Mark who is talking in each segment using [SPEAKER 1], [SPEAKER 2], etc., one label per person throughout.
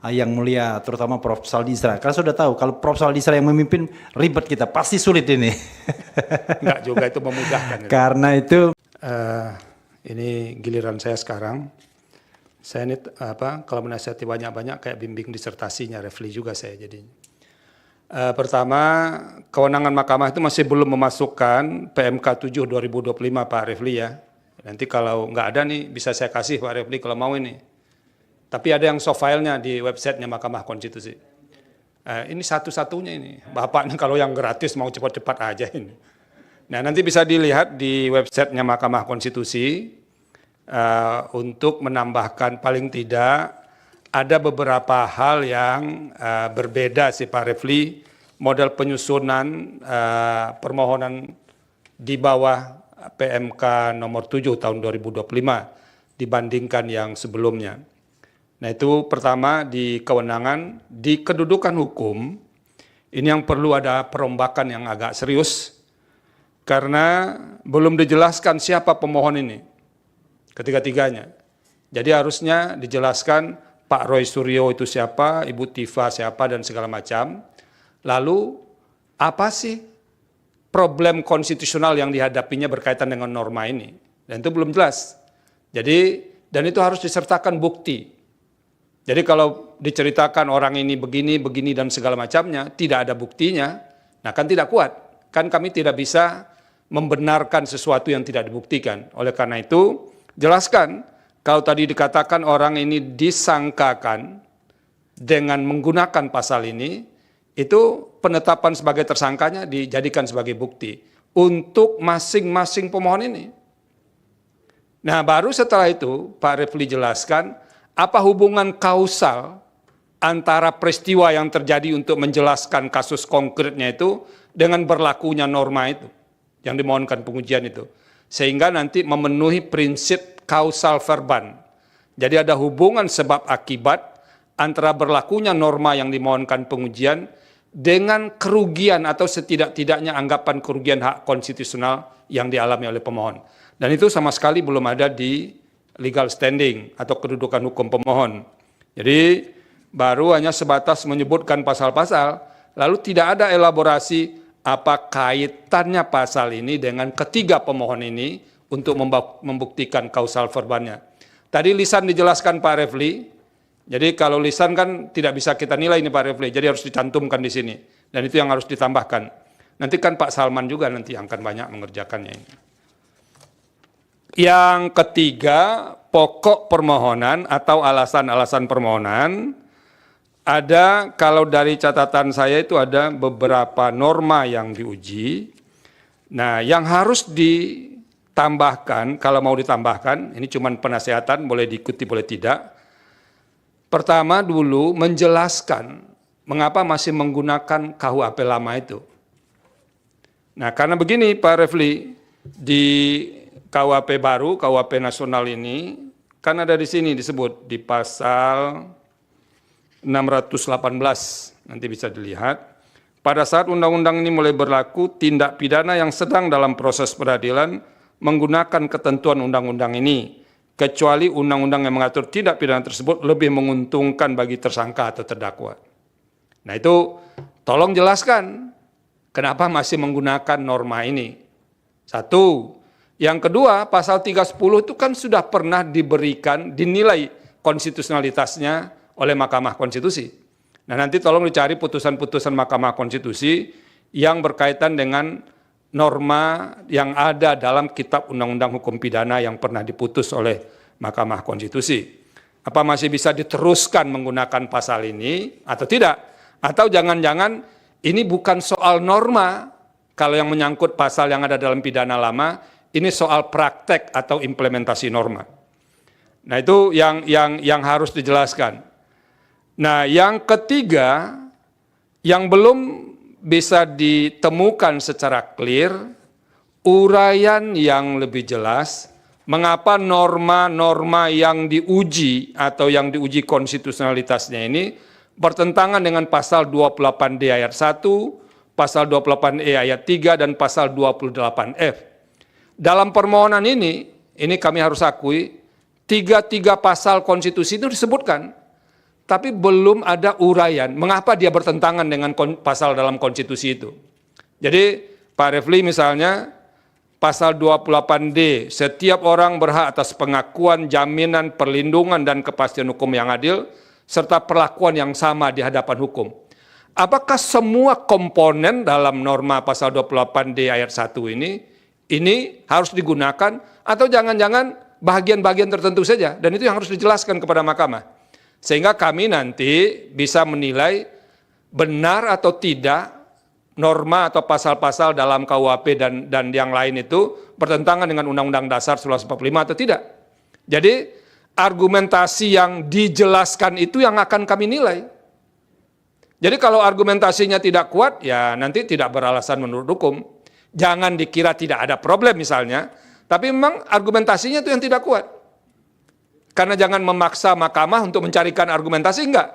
[SPEAKER 1] Yang mulia, terutama Prof. Saldisra. Karena sudah tahu kalau Prof. Saldisra yang memimpin ribet kita, pasti sulit ini.
[SPEAKER 2] Enggak juga itu memudahkan.
[SPEAKER 1] Karena itu
[SPEAKER 2] ini giliran saya sekarang. Saya ini kalau menasihati banyak-banyak kayak bimbing disertasinya Refli juga saya jadi. Pertama, kewenangan mahkamah itu masih belum memasukkan PMK 7 2025 Pak Refli ya. Nanti kalau nggak ada nih bisa saya kasih Pak Refli kalau mau ini. Tapi ada yang soft filenya di websitenya Mahkamah Konstitusi. Ini satu-satunya ini. Bapaknya kalau yang gratis mau cepat-cepat aja ini. Nah nanti bisa dilihat di websitenya Mahkamah Konstitusi untuk menambahkan paling tidak ada beberapa hal yang berbeda sih Pak Refli, model penyusunan permohonan di bawah PMK nomor 7 tahun 2025 dibandingkan yang sebelumnya. Nah itu pertama di kewenangan, di kedudukan hukum, ini yang perlu ada perombakan yang agak serius, karena belum dijelaskan siapa pemohon ini, ketiga-tiganya. Jadi harusnya dijelaskan Pak Roy Suryo itu siapa, Ibu Tifa siapa, dan segala macam. Lalu apa sih problem konstitusional yang dihadapinya berkaitan dengan norma ini? Dan itu belum jelas. Jadi, dan itu harus disertakan bukti. Jadi kalau diceritakan orang ini begini, begini, dan segala macamnya, tidak ada buktinya, nah kan tidak kuat. Kan kami tidak bisa membenarkan sesuatu yang tidak dibuktikan. Oleh karena itu, jelaskan. Kalau tadi dikatakan orang ini disangkakan dengan menggunakan pasal ini, itu penetapan sebagai tersangkanya dijadikan sebagai bukti untuk masing-masing pemohon ini. Nah baru setelah itu Pak Refli jelaskan apa hubungan kausal antara peristiwa yang terjadi untuk menjelaskan kasus konkretnya itu dengan berlakunya norma itu yang dimohonkan pengujian itu. Sehingga nanti memenuhi prinsip kausal verban. Jadi ada hubungan sebab akibat antara berlakunya norma yang dimohonkan pengujian dengan kerugian atau setidak-tidaknya anggapan kerugian hak konstitusional yang dialami oleh pemohon. Dan itu sama sekali belum ada di legal standing atau kedudukan hukum pemohon. Jadi baru hanya sebatas menyebutkan pasal-pasal, lalu tidak ada elaborasi apa kaitannya pasal ini dengan ketiga pemohon ini untuk membuktikan kausal verbannya. Tadi lisan dijelaskan Pak Refli, jadi kalau lisan kan tidak bisa kita nilai ini Pak Refli, jadi harus dicantumkan di sini. Dan itu yang harus ditambahkan. Nanti kan Pak Salman juga nanti akan banyak mengerjakannya ini. Yang ketiga, pokok permohonan atau alasan-alasan permohonan. Ada, kalau dari catatan saya itu ada beberapa norma yang diuji. Nah, yang harus ditambahkan, kalau mau ditambahkan, ini cuma penasihatan, boleh diikuti, boleh tidak. Pertama dulu menjelaskan mengapa masih menggunakan KUHP lama itu. Nah, karena begini Pak Refli, di KUHP baru, KUHP nasional ini, kan ada di sini disebut, di pasal 618, nanti bisa dilihat. Pada saat undang-undang ini mulai berlaku, tindak pidana yang sedang dalam proses peradilan menggunakan ketentuan undang-undang ini, kecuali undang-undang yang mengatur tindak pidana tersebut lebih menguntungkan bagi tersangka atau terdakwa. Nah itu tolong jelaskan kenapa masih menggunakan norma ini. Satu. Yang kedua, pasal 310 itu kan sudah pernah diberikan, dinilai konstitusionalitasnya oleh Mahkamah Konstitusi. Nah nanti tolong dicari putusan-putusan Mahkamah Konstitusi yang berkaitan dengan norma yang ada dalam Kitab Undang-Undang Hukum Pidana yang pernah diputus oleh Mahkamah Konstitusi. Apa masih bisa diteruskan menggunakan pasal ini atau tidak? Atau jangan-jangan ini bukan soal norma, kalau yang menyangkut pasal yang ada dalam pidana lama, ini soal praktek atau implementasi norma. Nah itu yang harus dijelaskan. Nah yang ketiga, yang belum bisa ditemukan secara clear, uraian yang lebih jelas, mengapa norma-norma yang diuji atau yang diuji konstitusionalitasnya ini bertentangan dengan pasal 28D ayat 1, pasal 28E ayat 3, dan pasal 28F. Dalam permohonan ini kami harus akui, tiga pasal konstitusi itu disebutkan. tapi belum ada uraian mengapa dia bertentangan dengan pasal dalam konstitusi itu. Jadi Pak Refli misalnya pasal 28D, setiap orang berhak atas pengakuan, jaminan, perlindungan, dan kepastian hukum yang adil, serta perlakuan yang sama di hadapan hukum. Apakah semua komponen dalam norma pasal 28D ayat 1 ini harus digunakan, atau jangan-jangan bagian-bagian tertentu saja, dan itu yang harus dijelaskan kepada mahkamah. Sehingga kami nanti bisa menilai benar atau tidak norma atau pasal-pasal dalam KUHP dan yang lain itu bertentangan dengan Undang-Undang Dasar 1945 atau tidak. Jadi argumentasi yang dijelaskan itu yang akan kami nilai. Jadi kalau argumentasinya tidak kuat, ya nanti tidak beralasan menurut hukum. Jangan dikira tidak ada problem misalnya, tapi memang argumentasinya itu yang tidak kuat. Karena jangan memaksa mahkamah untuk mencarikan argumentasi, enggak.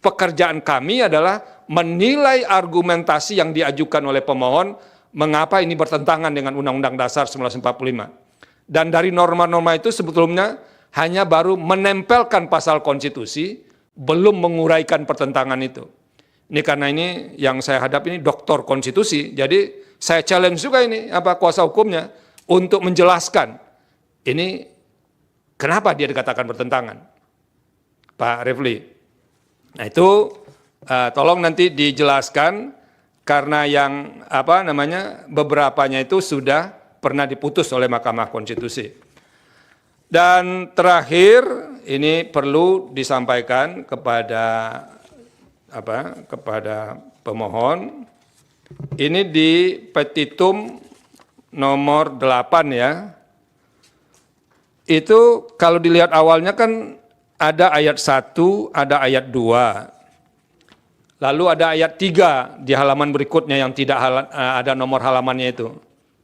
[SPEAKER 2] Pekerjaan kami adalah menilai argumentasi yang diajukan oleh pemohon, mengapa ini bertentangan dengan Undang-Undang Dasar 1945. Dan dari norma-norma itu sebetulnya hanya baru menempelkan pasal konstitusi, belum menguraikan pertentangan itu. Ini karena ini yang saya hadapi ini doktor konstitusi, jadi saya challenge juga ini kuasa hukumnya untuk menjelaskan ini kenapa dia dikatakan bertentangan, Pak Refli. Nah itu tolong nanti dijelaskan karena yang beberapanya itu sudah pernah diputus oleh Mahkamah Konstitusi. Dan terakhir ini perlu disampaikan kepada pemohon, ini di petitum nomor 8 ya, itu kalau dilihat awalnya kan ada ayat 1, ada ayat 2, lalu ada ayat 3 di halaman berikutnya yang tidak ada nomor halamannya itu.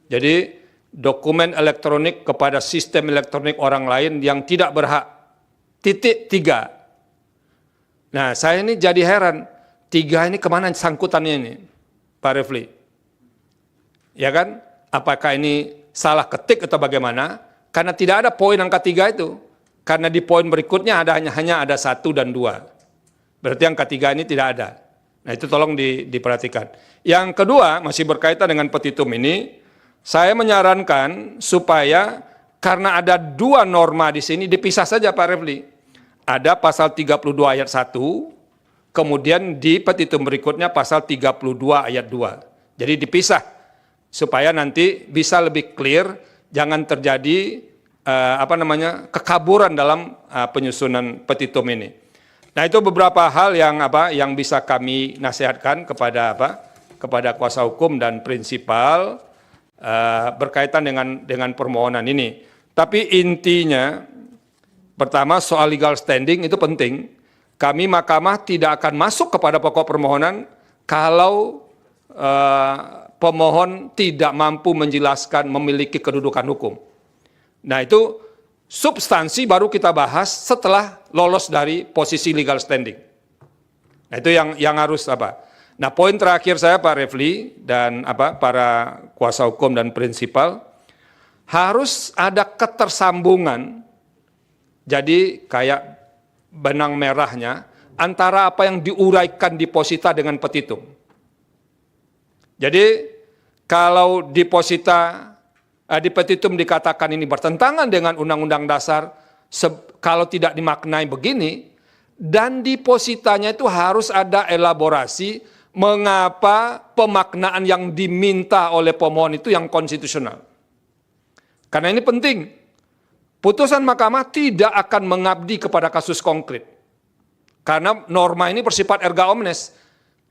[SPEAKER 2] Jadi dokumen elektronik kepada sistem elektronik orang lain yang tidak berhak, .3. Nah, saya ini jadi heran, 3 ini kemana sangkutannya ini, Pak Refli? Ya kan? Apakah ini salah ketik atau bagaimana? Karena tidak ada poin angka 3 itu. Karena di poin berikutnya hanya ada 1 dan 2. Berarti angka 3 ini tidak ada. Nah, itu tolong diperhatikan. Yang kedua, masih berkaitan dengan petitum ini, saya menyarankan supaya karena ada 2 norma di sini dipisah saja Pak Refli. Ada pasal 32 ayat 1, kemudian di petitum berikutnya pasal 32 ayat 2. Jadi dipisah supaya nanti bisa lebih clear, jangan terjadi kekaburan dalam penyusunan petitum ini. Nah, itu beberapa hal yang bisa kami nasihatkan kepada kuasa hukum dan prinsipal berkaitan dengan permohonan ini. Tapi intinya pertama, soal legal standing itu penting. Kami mahkamah tidak akan masuk kepada pokok permohonan kalau pemohon tidak mampu menjelaskan memiliki kedudukan hukum. Nah, itu substansi baru kita bahas setelah lolos dari posisi legal standing. Nah, itu yang harus Nah, poin terakhir saya Pak Refli dan para kuasa hukum dan prinsipal, harus ada ketersambungan. Jadi kayak benang merahnya antara apa yang diuraikan di posita dengan petitum. Jadi kalau di petitum dikatakan ini bertentangan dengan Undang-Undang Dasar, kalau tidak dimaknai begini, dan di positanya itu harus ada elaborasi mengapa pemaknaan yang diminta oleh pemohon itu yang konstitusional. Karena ini penting. Putusan mahkamah tidak akan mengabdi kepada kasus konkret. Karena norma ini bersifat erga omnes.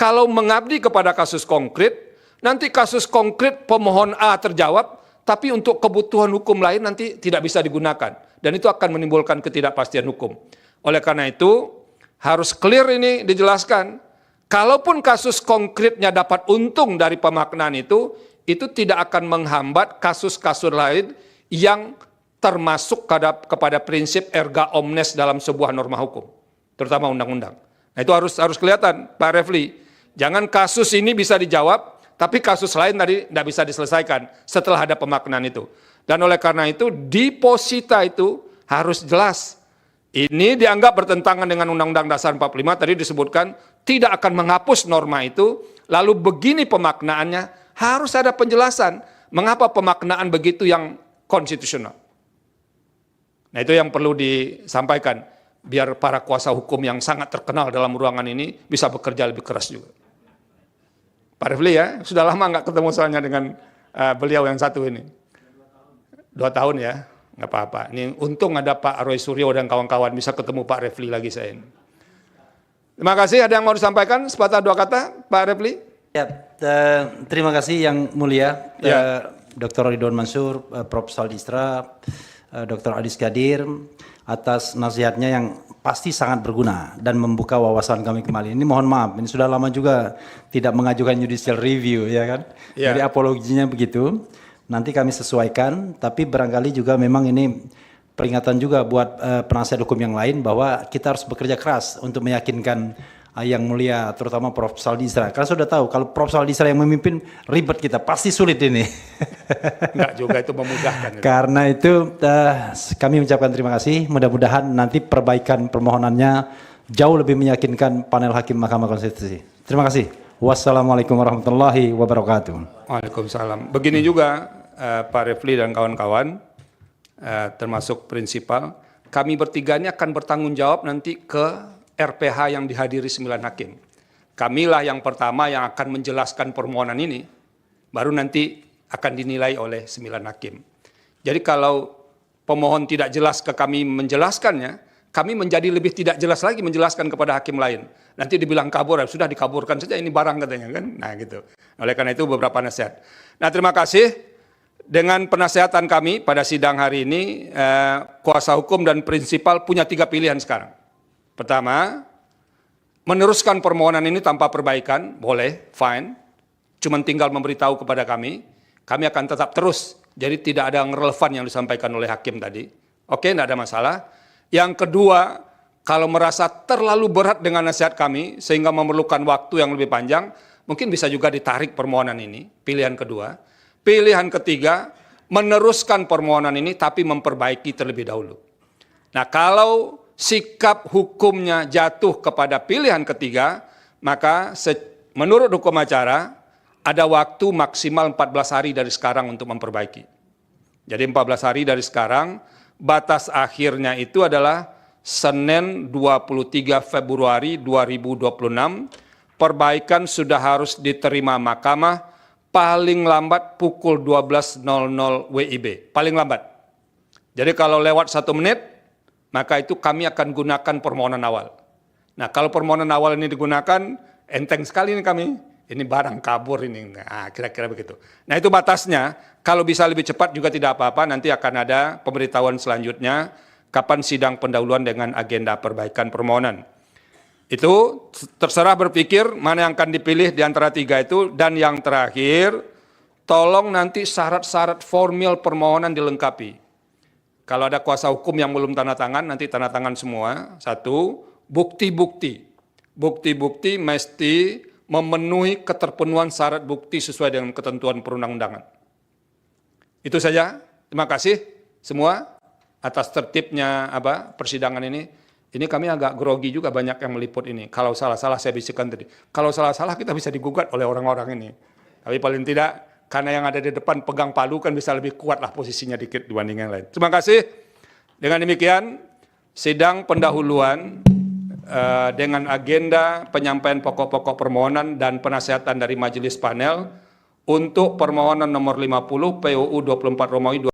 [SPEAKER 2] Kalau mengabdi kepada kasus konkret, nanti kasus konkret pemohon A terjawab, tapi untuk kebutuhan hukum lain nanti tidak bisa digunakan. Dan itu akan menimbulkan ketidakpastian hukum. Oleh karena itu, harus clear ini dijelaskan. Kalaupun kasus konkretnya dapat untung dari pemaknaan itu tidak akan menghambat kasus-kasus lain yang termasuk kepada prinsip erga omnes dalam sebuah norma hukum, terutama undang-undang. Nah, itu harus kelihatan, Pak Refli. Jangan kasus ini bisa dijawab, tapi kasus lain tadi tidak bisa diselesaikan setelah ada pemaknaan itu. Dan oleh karena itu, di posita itu harus jelas Ini dianggap bertentangan dengan Undang-Undang Dasar 45, tadi disebutkan tidak akan menghapus norma itu, lalu begini pemaknaannya, harus ada penjelasan mengapa pemaknaan begitu yang konstitusional. Nah itu yang perlu disampaikan, biar para kuasa hukum yang sangat terkenal dalam ruangan ini bisa bekerja lebih keras juga. Pak Refli ya, sudah lama nggak ketemu soalnya dengan beliau yang satu ini. 2 tahun ya. Nggak apa-apa. Ini untung ada Pak Roy Suryo dan kawan-kawan bisa ketemu Pak Refli lagi saya ini. Terima kasih. Ada yang mau disampaikan? Sepatah 2 kata, Pak Refli?
[SPEAKER 1] Ya, terima kasih yang mulia, Dr. Ridwan Mansur, Prof. Saldistra, Dr. Adis Kadir, atas nasihatnya yang pasti sangat berguna dan membuka wawasan kami kembali. Ini mohon maaf, ini sudah lama juga tidak mengajukan judicial review, ya kan? Jadi apologinya begitu. Nanti kami sesuaikan, tapi barangkali juga memang ini peringatan juga buat penasihat hukum yang lain bahwa kita harus bekerja keras untuk meyakinkan yang mulia, terutama Prof. Saldistra. Karena sudah tahu kalau Prof. Saldistra yang memimpin ribet kita, pasti sulit ini.
[SPEAKER 2] Enggak juga itu memudahkan.
[SPEAKER 1] Karena itu kami mengucapkan terima kasih. Mudah-mudahan nanti perbaikan permohonannya jauh lebih meyakinkan panel hakim Mahkamah Konstitusi. Terima kasih. Wassalamualaikum warahmatullahi wabarakatuh.
[SPEAKER 2] Waalaikumsalam. Begini juga Pak Refli dan kawan-kawan, termasuk prinsipal, kami bertiga ini akan bertanggung jawab nanti ke RPH yang dihadiri 9 hakim. Kamilah yang pertama yang akan menjelaskan permohonan ini, baru nanti akan dinilai oleh 9 hakim. Jadi kalau pemohon tidak jelas ke kami menjelaskannya, kami menjadi lebih tidak jelas lagi menjelaskan kepada hakim lain. Nanti dibilang kabur, sudah dikaburkan saja ini barang katanya kan. Nah gitu. Oleh karena itu beberapa nasihat. Nah terima kasih. Dengan penasihatan kami pada sidang hari ini, kuasa hukum dan prinsipal punya 3 pilihan sekarang. Pertama, meneruskan permohonan ini tanpa perbaikan, boleh, fine. Cuman tinggal memberitahu kepada kami akan tetap terus. Jadi tidak ada yang relevan yang disampaikan oleh hakim tadi. Oke, tidak ada masalah. Yang kedua, kalau merasa terlalu berat dengan nasihat kami, sehingga memerlukan waktu yang lebih panjang, mungkin bisa juga ditarik permohonan ini, pilihan kedua. Pilihan ketiga, meneruskan permohonan ini tapi memperbaiki terlebih dahulu. Nah kalau sikap hukumnya jatuh kepada pilihan ketiga, maka menurut hukum acara, ada waktu maksimal 14 hari dari sekarang untuk memperbaiki. Jadi 14 hari dari sekarang, batas akhirnya itu adalah Senin 23 Februari 2026, perbaikan sudah harus diterima mahkamah, paling lambat pukul 12.00 WIB, paling lambat. Jadi kalau lewat 1 menit, maka itu kami akan gunakan permohonan awal. Nah kalau permohonan awal ini digunakan, enteng sekali ini kami, ini barang kabur ini, nah, kira-kira begitu. Nah itu batasnya, kalau bisa lebih cepat juga tidak apa-apa, nanti akan ada pemberitahuan selanjutnya, kapan sidang pendahuluan dengan agenda perbaikan permohonan. Itu terserah berpikir mana yang akan dipilih di antara 3 itu. Dan yang terakhir, tolong nanti syarat-syarat formil permohonan dilengkapi. Kalau ada kuasa hukum yang belum tanda tangan, nanti tanda tangan semua. 1, bukti-bukti. Bukti-bukti mesti memenuhi keterpenuhan syarat bukti sesuai dengan ketentuan perundang-undangan. Itu saja. Terima kasih semua atas tertibnya persidangan ini. Ini kami agak grogi juga banyak yang meliput ini. Kalau salah-salah saya bisikan tadi. Kalau salah-salah kita bisa digugat oleh orang-orang ini. Tapi paling tidak, karena yang ada di depan pegang palu kan bisa lebih kuat lah posisinya dikit dibanding yang lain. Terima kasih. Dengan demikian, sidang pendahuluan dengan agenda penyampaian pokok-pokok permohonan dan penasihatan dari majelis panel untuk permohonan nomor 50 PUU 24 Romawi